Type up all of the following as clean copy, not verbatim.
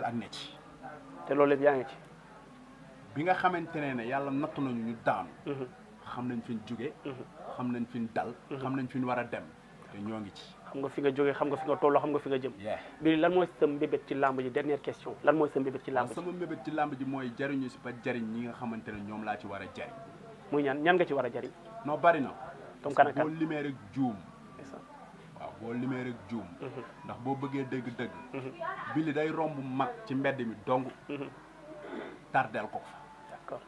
ak ne ci te loolu lépp yaa ngi ci. bi nga xamante ne yàlla nattu nañu ñu daanu. xam nañ fi ñu jóge. xam nañ fi ñu dal. xam nañ fi ñu war a dem te ñoo ngi ci. xam nga fi nga jóge xam nga fi nga tolloo xam nga fi nga jëm. bi lan mooy sa mbébét ci làmb ji dernière question lan mooy sa mbébét ci làmb ji. sama mbébét ci làmb ji mooy jariñu si ba jariñ ñi nga xamante ne ñoom laa ci war a jariñ. muy ñan nga ci war a jariñ. non bari na. comme kan ak kan boo limee rek juum. waaw boo limee rek juum. ndax boo bëggee dëgg-dëgg. bi li day romb mag ci mbedd mi dong. tardeel ko fa. d'accord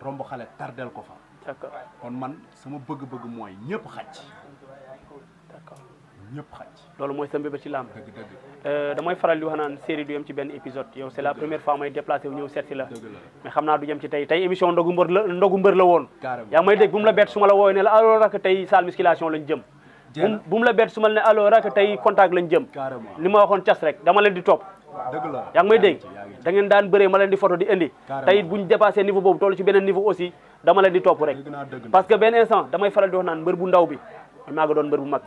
romb xale tardeel ko fa. d'accord kon man sama bëgg-bëgg mooy ñëpp xaj. d'accord ñëpp xaj. loolu mooy sa mbébét ci làmb. dëgg-dëgg. damay faral di wax naan série du yem ci benn épisode yow c'est la première fois may déplacé wu ñëw seet si la. dëgg la mais xam naa du yem ci tey émission ndogu mbër la woon. carrément yaa may dégg bu mu la bett su ma la wooyee ne la alors rak tey salle musculation lañ jëm. bu mu la bett su ma la ne alors rak tey contact lañ jëm. carrément li ma waxoon cas rek dama leen di topp. dëgg la yaa ngi may dégg da ngeen daan bëree ma leen di photo di indi. tey buñ dépassé niveau boobu toll ci beneen niveau aussi dama leen di topp rek. parce que benn instant damay faral di wax naan mbër bu ndaw bi maa nga doon mbër bu mag.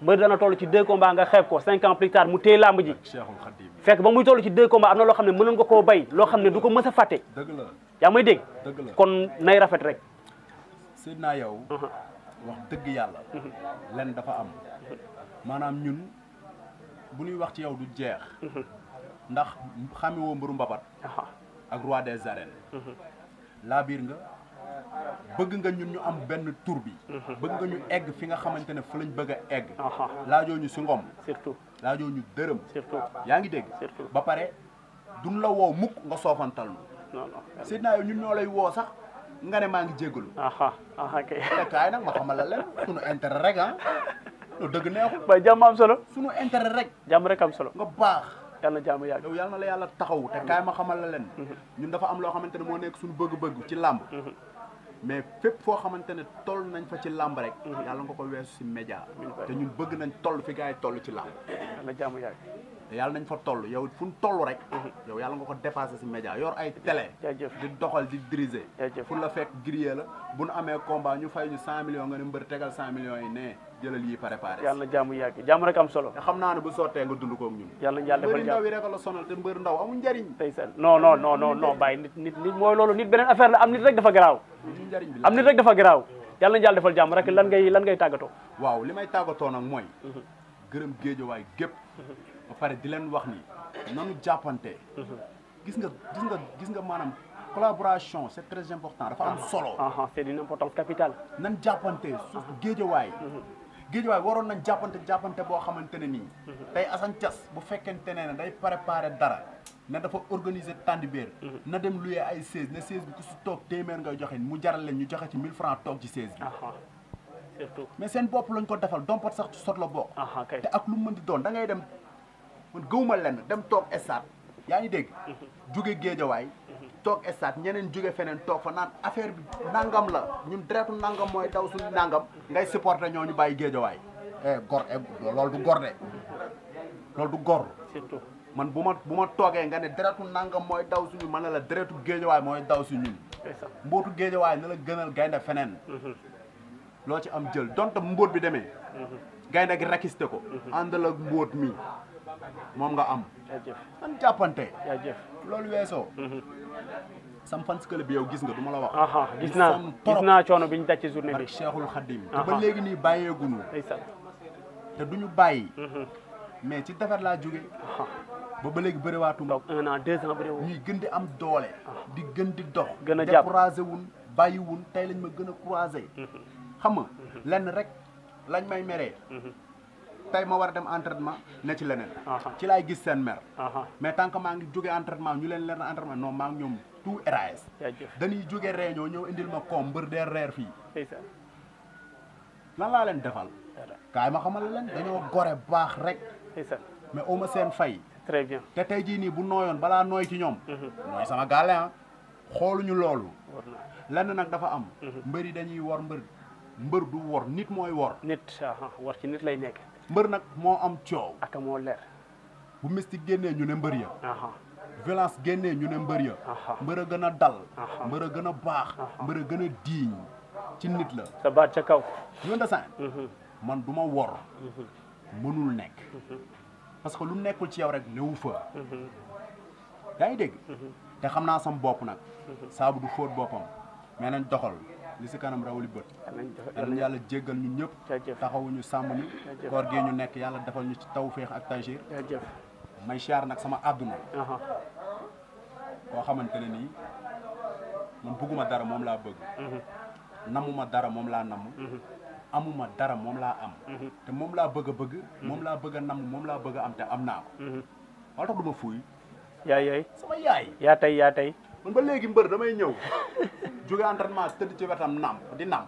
mbër dana toll ci 2 combats nga xeeb ko 5 ans plus tard mu téye làmb ji. fekk ba muy toll ci 2 combats am na loo xam ne mënoon nga koo bay loo xam ne du ko mës a fàtte. dëgg la yaa may dégg. dëgg la kon nay rafet rek. Seydina yow. wax dëgg yàlla. len dafa am. maanaam ñun bu ñuy wax ci yow du jeex. ndax xame woo mbëru mbapat. ak roi des arènes. laa biir nga. bëgg nga ñun ñu am benn tur bi. bëgg nga ñu egg fi nga xamante ne fa lañ bëgg a egg. laajoo ñu si ngom. surtout laajoo ñu dërëm. surtout yaa ngi dégg. surtout ba pare duñ la woo mukk nga soofantal nu. non non Seydina yow ñun ñoo lay woo sax nga ne maa ngi jégalu. kay. te kaay nag ma xamal la leen sunu intérêt rek ah. loolu dëgg neexul. ba jàmm am solo. sunu intérêt rek. jàmm rek am solo. nga baax. yàlla na jàmm yàgg. yow yàlla na la yàlla taxaw te kaay ma xamal la leen. ñun dafa am loo xamante ne moo nekk suñu bëgg-bëgg ci làmb. mais fépp foo xamante ne toll nañ fa ci làmb rek. yàlla nga ko weesu si média. te ñun bëgg nañ toll fi gars yi toll ci làmb. yàlla na jàmm yàgg. te yàlla nañ fa toll yow fu ñu toll rek. yow yàlla nga ko dépassé si média yor ay télé. jaajëf di doxal di diriger. jaajëf fu la fekk grillé la bu nu amee combat ñu fay ñu 100 millions nga ne mbër tegal 100 millions yi ne jëlal yi préparé. yàlla na jàmm yàgg jàmm rek am solo. te xam naa ne bu sottee nga dund koog ñun. yàlla na yàlla defal mbëri ndaw yi rek la sonal te mbër ndaw amul njariñ. ndeysaan non bàyyi nit mooy loolu nit beneen affaire la am nit rek dafa garaaw. njariñ bi am nit rek dafa garaaw. yàlla na yàlla defal jàmm rek lan ngay tàggatoo. waaw li may tàggatoo nag mooy. gërëm géejawaay gépp ba pare di leen wax ni nanu jàppante. gis nga maanaam collaboration c'est très important dafa am solo. c'est d'une importance capitale. nan jàppante surtout géejawaay. géejawaay waroon nañ jàppante boo xamante ne nii. tey Assane Thiass bu fekkente ne day préparer dara ne dafa organiser tàndibéer na dem luye ay siège ne siège bi ku si toog téeméer ngay joxe mu jaral leen ñu joxe ci 1000 francs toog ci siège bi. surtout mais seen bopp lañ ko defal dompat sax ci sot la bokk. kay te ak lu mu mën di doon da ngay dem man gëwuma lenn dem toog stade yaa ngi dégg. jóge géejawaay toog stade ñeneen jóge feneen toog fa naan affaire bi nangam la ñun deretu nangam mooy daw suñu nangam ngay supporter ñoo ñu bàyyi géejawaay. gor loolu du gor de loolu du gor. surtout man bu ma toogee nga ne deretu nangam mooy daw suñu man ne la deretu géejawaay mooy daw suñu mbootu géejawaay na la gënal gaynde feneen. loo ci am jël donte mbóot bi demee. gaynde gi rakiste ko. àndal ak mbóot mi moom nga am. jaajëf man jàppante. jaajëf loolu weesoo. sam fans club bi yow gis nga du ma la wax. gis naa coono bi ñu daj ci journée bi. Cheikhul Khadim te ba léegi nii bàyyeegunu. ndeysaan te duñu bàyyi. mais ci defar laa jóge. ba léegi bëriwaatu. donc 1 an 2 ans bëriwul. ñuy gën di am doole. di gën di dox. gën a jàpp découragé wun bàyyi wun tey lañ ma gën a croisé. xam nga lenn rek lañ may meree. tey ma war a dem entraînement ne ci leneen. ci laay gis seen mer. mais tant que maa ngi jóge entraînement ñu leen leer entraînement non maa ngi ñoom tout RAS. dañuy jóge réunion ñëw indil ma koom mbër dee reer fii. lan laa leen defal. kaay ma xamal leen dañoo gore baax rek. mais au ma seen fay. très bien te tey jii nii bu nooyoon balaa nooy ci ñoom. nooy sama gàlle xooluñu loolu. lenn nag dafa am. mbër yi dañuy wor mbër du wor nit mooy wor. nit wor ci nit lay nekk. mbër nag moo am coow. ak moo leer. bu mystique génnee ñu ne mbër ya. violence génnee ñu ne mbër ya. mbër a gën a dal. mbër a gën a baax. mbër a gën a diiñ ci nit la. sa baat ca kaw. ñu man du ma wor. mënul nekk. parce que lu nekkul ci yow rek newu fa. yaa ngi dégg te xam naa sam bopp nag saabu du fóot boppam mais nañ doxal li si kanam rawali bët yàlla yàlla jéggal ñu ñëpp taxawuñu sàmm ñu koor gi ñu nekk yàlla defal ñu ci tawféex ak taysiir may siyaar nag sama àdduna koo xamante ne nii man bëgguma dara moom laa bëgg namuma dara moom laa namm amuma dara moom laa am te moom laa bëgg a bëgg moom laa bëgg a namm moom laa bëgg a am te am naa ko wala tax du ma fuuy yaay sama yaay yaa tey man ba léegi mbër damay ñëw jóge entraînement tëdd ci wetam namp di namp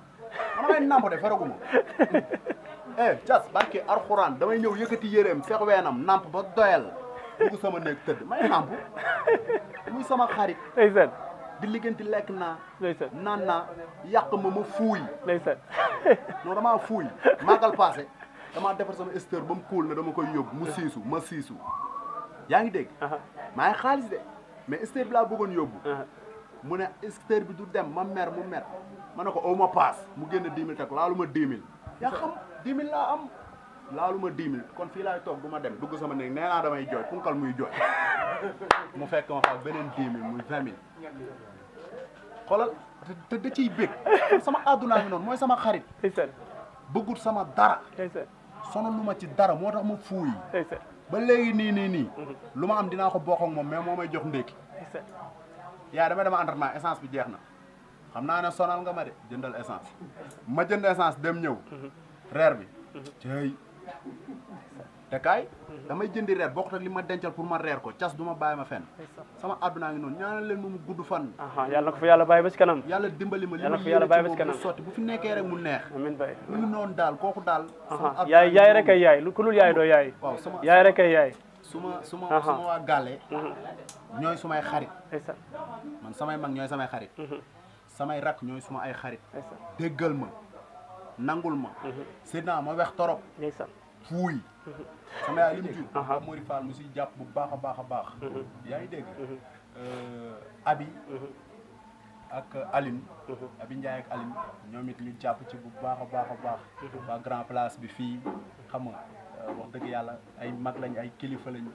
man damay namp de feraguma cas barke alxuraan damay ñëw yëkkati yéreem seex weenam namp ba doyal dugg sama néeg tëdd may namp muy sama xarit ndeysaan di liggéenti lekk naa ndeysaan naan naa yàq ma fuuy ndeysaan non damaa fuuy maagal passé damaa defar sama esteur ba mu kuul ne dama koy yóbbu mu siisu ma siisu yaa ngi dégg maa ngi xaalis de mais esteur bi laa bëggoon yóbbu mu ne esteur bi du dem ma mer mu mer ma ne ko aw ma paas mu génn 10 000 teg laalu ma 10 000 yaa xam 10 000 laa am laalu ma 10 000 kon fii laay toog du ma dem dugg sama néeg nee naa damay jooy punkal muy jooy mu fekk ma fa beneen 10 000 muy 20 000 xoolal te da ciy bég sama àddunaa ngi noonu mooy sama xarit bëggut sama dara sonal lu ma ci dara moo tax ma fuuy ba léegi nii lu ma am dinaa ko bokk ak moom mais moo may jox ndékki yaa damay dama entraînement essence bi jeex na xam naa ne sonal nga ma de jëndal essence ma jënd essence dem ñëw reer bi cey te kaay damay jëndi reer bokkut ak li ma dencal pour ma reer ko cas du ma bàyyi ma fenn sama àddunaa ngi noonu ñaanal leen mu gudd fan yàlla na ko fi yàlla bàyyi ba ci kanam yàlla dimbali ma li ma yàlla bàyyi ba ci yéene kanam ci sotti bu fi nekkee rek mu neex amiin bay mu ngi noonu daal kooku daal yaay rek ay yaay lu ku lul yaay doo yaay waaw sama yaay rek ay yaay suma waa gàlle ñooy sumay xarit man samay mag ñooy samay xarit samay rak ñooy suma ay xarit déggal ma nangul ma sédna ma wex torop fuuy sama yaay li mu jur Mori Fall mu si jàpp bu baax a baax a baax yaa ngi dégg Abi ak Aline Abi Ndiaye ak Aline ñoom it ñu jàpp ci bu baax a baax a baax waa grand place bi fii xam nga wax dëgg yàlla ay mag lañ ay kilifa lañ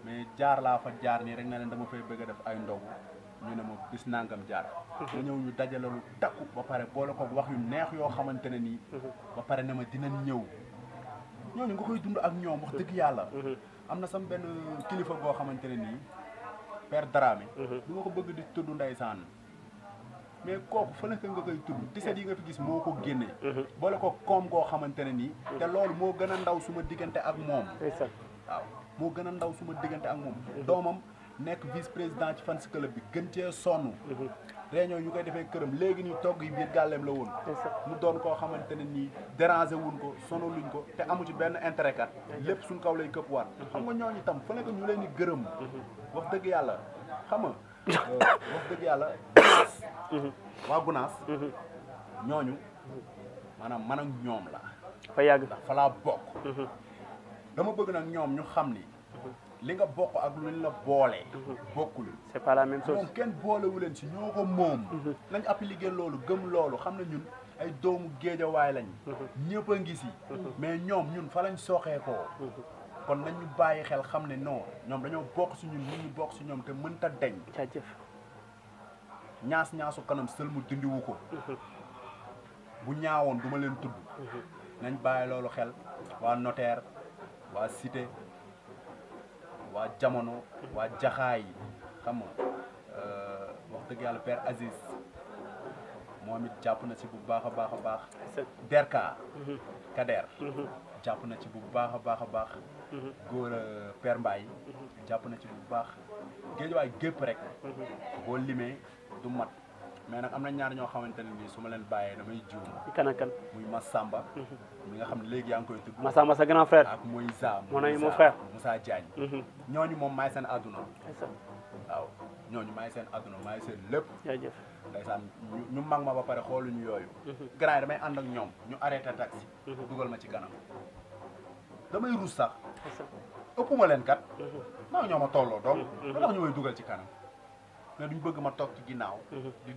mais jaar laa fa jaar nii rek na leen dama fay bëgg a def ay ndogu ñu ne ma bis nangam jaar nga ñëw ñu dajale lu takku ba pare boole ko wax yu neex yoo xamante ne nii ba pare ne ma dinañ ñëw ñooñu nga koy dund ak ñoom wax dëgg yàlla am na sam benn kilifa boo xamante ne nii Père Dramé du ma ko bëgg di tudd ndeysaan mais kooku fa nekk nga koy tudd tiset yi nga fi gis moo ko génnee boole ko koom goo xamante ne nii te loolu moo gën a ndaw suma diggante ak moom waaw moo gën a ndaw suma diggante ak moom doomam nekk vice président ci fans club bi gën cee sonn réunion ñu koy defee këram léegi nii togg yi biir gàlleem la woon mu doon koo xamante ne nii déranger wuñ ko sonaluñ ko te amu ci benn intérêt kat lépp suñ kaw lay këpp waat xam nga ñooñu tam fa nekk ñu leen di gërëm wax dëgg yàlla xam nga wax dëgg yàlla Gunaas waa Gunaas ñooñu maanaam man ak ñoom la fa yàgg ndax fa laa bokk dama bëgg nag ñoom ñu xam ni li nga bokk ak luñ la boole bokkul c'est pas la même chose moom kenn boolewu leen si ñoo ko moom nañ appliqué loolu gëm loolu xam ne ñun ay doomu géejawaay lañ ñëpp a ngi si mais ñoom ñun fa lañ sooxee koo kon nañ ñu bàyyi xel xam ne non ñoom dañoo bokk si ñun ñu bokk si ñoom te mënta deñ jaajëf ñaasu kanam sël mu dindiwu ko bu ñaawoon duma leen tudd nañ bàyyi loolu xel waa notaire waa cité waa jamono waa jaxaay xam nga wax dëgg yàlla Père Aziz moom it jàpp na ci bu baax a baax a baax Derka Kader jàpp na ci bu baax a baax a baax góor Père Mbaye jàpp na ci bu baax géej waay gépp rek boo limee du mat mais nag am na ñaar ñoo xamante ne nii su ma leen bàyyee damay juum kan ak kan muy Massamba mi nga xam ne léegi yaa ngi koy tudd Massamba sa grand frère ak Moïsa mon frère Moussa Diagne ñooñu moom maay seen àdduna waaw ñooñu maay seen àdduna maay seen lépp jaajëf ndeysaan ñu mag ma ba pare xooluñu yooyu grand yi damay ànd ak ñoom ñu arrêté taxi dugal ma ci kanam damay ruus sax ëppuma leen kat maa ñoo ma tolloo donc ba tax ñu may dugal ci kanam mais duñ bëgg ma toog ci ginnaaw di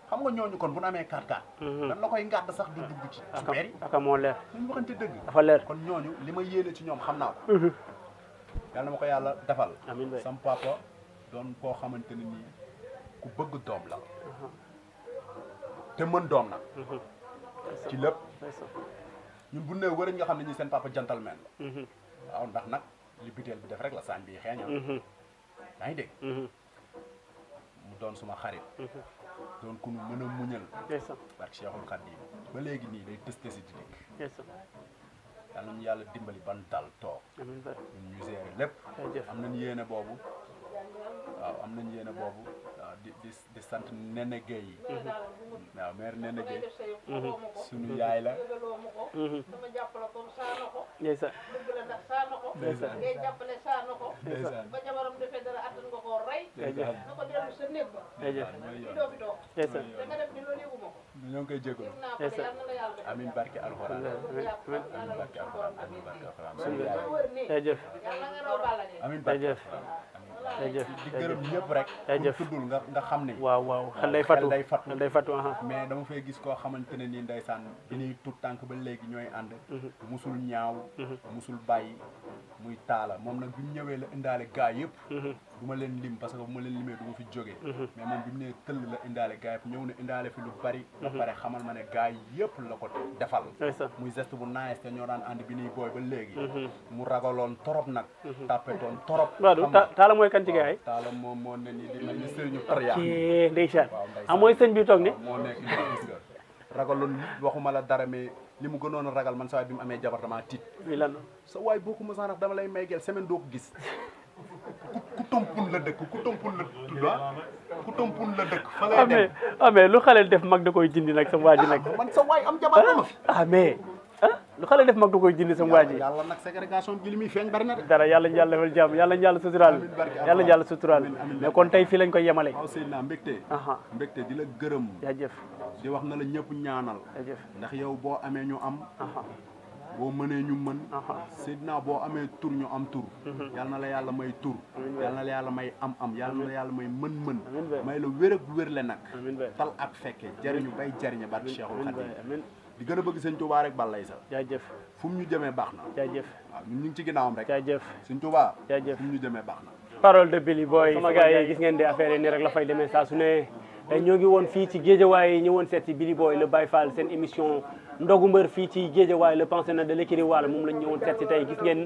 xam nga ñooñu kon bu ñu amee 4x4 dan la koy ngàdd sax du dugg ci super yi aka moo leer nañu waxante dëgg dafa leer kon ñooñu li ma yéene ci ñoom xam naa ko yàlla na ma ko yàlla defal amiin bay sam papa doon koo xamante ne nii ku bëgg doom la te mën doom nag ci lépp ñun bu ne wërëñ nga xam ne ñi seen papa gentleman la waaw ndax nag li biteel bi def rek la saañ bi xeeñal yaa ngi dégg mu doon suma xarit doon ku nu mën a muñal barke Cheikhul Khadim ba léegi nii day tës tësi di dikk yàlla ñu yàlla dimbali ban dal toog ñun ñu gérer lépp am nañ yéene boobu waaw am nañ yéene boobu waaw di sant Nene Gueye waaw maire Nene Gueye sunu yaay la ndeysaan ndeysaan ngay jàppale saana ko ndeysaan ba jabaram defee dara attan nga koo rey na ko dellu sa néeg ba fi doo fi toog ndeysaan da nga def ni loolu yëguma ko ñoo ngi koy jégalu yëg naa ko de yàlla na la yàlla def amin barke alxuraan amin barke alxuraan amin barke alxuraan sunu yaay ba wër nii jërëjëf yàlla nga raw Balla Gaye amin barke jërëjëf jërëjëf di gërëm ñëpp rek jërëjëf tuddul nga xam ne waaw waaw xel day fatu day fatu xel day fatu mais dama fay gis koo xamante ne nii ndeysaan bi ñuy tut tànk ba léegi ñooy ànd musul ñaaw musul bàyyi muy taala moom nag bi mu ñëwee la indaale gaa yëpp du ma leen lim parce que bu ma leen limee du ma fi jógee mais moom bi mu nee tëll la indaale gaa yëpp ñëw na indaale fi lu bari ba pare xamal ma ne gaa yëpp la ko defal muy geste bu nice te ñoo daan ànd bi ñuy booy ba léegi mu ragaloon torop nag tàppetoon torop waaw taala mooy kan ci gaa yi taala moom moo ne nii di mel ni sëriñu tariyaax ndeysaan ah mooy sëñ bi toog ni moo nekk nii gis nga ragaloon waxuma la dara mais li mu gënoon a ragal man sa waay bi mu amee jabar dama tiit mi lan sa waay boo ko mësaan dama lay may gel semaine doo ko gis ku tompun la dëkk ku tompun la tudd ku tompun la dëkk fa ngay dem mais lu xale def mag da koy jindi nag sama waa ji nag man sa waay am jabar dama fi mais lu xale def mag da koy jindi sama waa ji yàlla nag ségrégation bi li muy feeñ bari na de dara yàlla ñu yàlla defal jàmm yàlla ñu yàlla suturaal yàlla ñu yàlla suturaal mais kon tey fii lañ koy yemale waaw Seydina mbégte di la gërëm jaajëf di wax na la ñëpp ñaanal jaajëf ndax yow boo amee ñu am boo mënee ñu mën Seydina boo amee tur ñu am tur yal na la yàlla may tur yal na la yàlla may am yal na la yàlla may mën-mën may la wér ak wérle nag tal ak fekke jariñu bay jariñe barke Cheikhul Khadim di gën a bëgg sëñ Touba rek balay sa jaajëf fu mu ñu jëmee baax na jaajëf waaw ñun ñu ngi ci ginnaawam rek jaajëf sëñ Touba jaajëf fu mu ñu jëmee baax na parole de Billy Boy sama gars yi gis ngeen di affaire yi nii rek la fay demee saa su ne ñoo ngi woon fii ci Guédiawaye ñëwoon seet si Billy Boy le Baye Fall seen émission ndogu mbër fii ci Guédiawaye le pensionnat de l'écurie Walo moom lañ ñëwoon seet si tey gis ngeen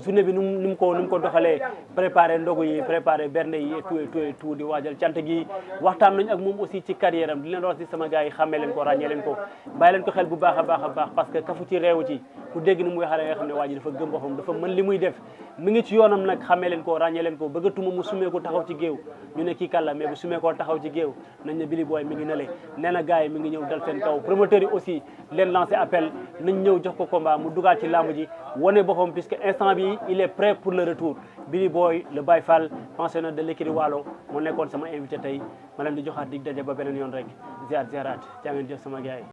journée bi ni mu ko doxalee préparé ndogu yi préparé bernde yi et tout di waajal cant gi waxtaan nañ ak moom aussi ci carrière am di leen wax si sama gars yi xàmmee leen ko ràññee leen ko bàyyi leen ko xel bu baax a baax parce que kafu ci réewu ci ku dégg ni muy waxale nga xam ne waa ji dafa gëm boppam dafa mën li muy def mi ngi ci yoonam nag xàmmee leen ko ràññee leen ko bëggatuma mu sumee ko taxaw ci géew ñu ne kii kàlla mais bu sumee koo taxaw ci géew nañ ne Billy Boy mi ngi nale nee na gars yi mi ngi ñëw dal seen kaw promoteurs yi aussi leen lancé appel nañ ñëw jox ko combat mu dugaat ci làmb ji wane boppam puisque instant bi il est prêt pour le retour Billy Boy le Baye Fall pensionnaire de l'écurie Walo moo nekkoon sama invité tey ma leen di joxaat dig daje ba beneen yoon rek ziaraat jaa ngeen jëf sama gars yi